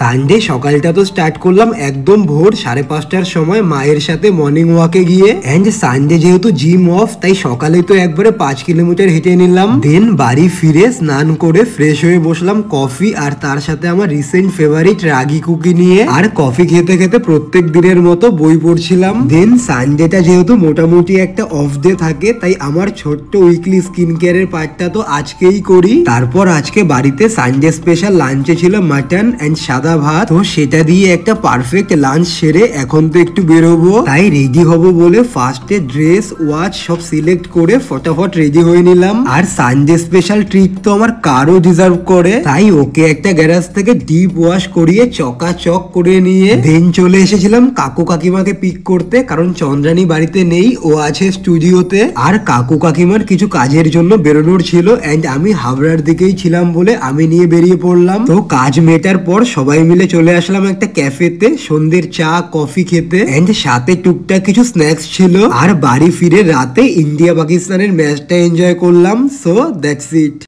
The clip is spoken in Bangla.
সানডে সকালটা তো স্টার্ট করলাম একদম ভোর 5:30টার সময় মায়ের সাথে মর্নিং ওয়াকে গিয়ে। এন্ড সানডে যেহেতু জিম অফ, তাই সকালে তো একবারে 5 কিলোমিটার হেঁটে নিলাম। দেন বাড়ি ফিরে স্নান করে ফ্রেশ হয়ে বসলাম কফি আর তার সাথে আমার রিসেন্ট ফেভারিট রাগি কুকি নিয়ে। আর কফি খেতে খেতে প্রত্যেক দিনের মতো বই পড়ছিলাম। দেন সানডেটা যেহেতু মোটামুটি একটা অফ ডে থাকে, তাই আমার ছোট্ট উইকলি স্কিন কেয়ারের পার্টটা তো আজকেই করি। তারপর আজকে বাড়িতে সানডে স্পেশাল লাঞ্চে ছিল মাটন এন্ড সাদা ভাত, তো সেটা দিয়ে একটা পারফেক্ট লাঞ্চ সেরে এখন তো একটু বেরোবো, তাই রেডি হব বলে ফার্স্টে ড্রেস ওয়াচ সব সিলেক্ট করে ফটাফট রেডি হয়ে নিলাম। আর সানডে স্পেশাল ট্রিট তো আমার কারও ডিজার্ভ করে, তাই ওকে একটা গ্যারাজ থেকে ডিপ ওয়াশ করিয়ে চকাচক করে নিয়ে দেন চলে এসেছিলাম কাকু কাকিমাকে পিক করতে, কারণ চন্দ্রানী বাড়িতে নেই, ও আছে স্টুডিওতে। আর কাকু কাকিমার কিছু কাজের জন্য বেরোনোর ছিল এন্ড আমি হাবড়ার দিকেই ছিলাম বলে আমি নিয়ে বেরিয়ে পড়লাম। তো কাজ মেটার পর সবাই মিলে চলে আসলাম একটা ক্যাফেতে সন্ধ্যের চা কফি খেতে, এন্ড সাথে টুকটাক কিছু স্ন্যাক্স ছিল। আর বাড়ি ফিরে রাতে ইন্ডিয়া পাকিস্তানের ম্যাচটা এনজয় করলাম। So that's it.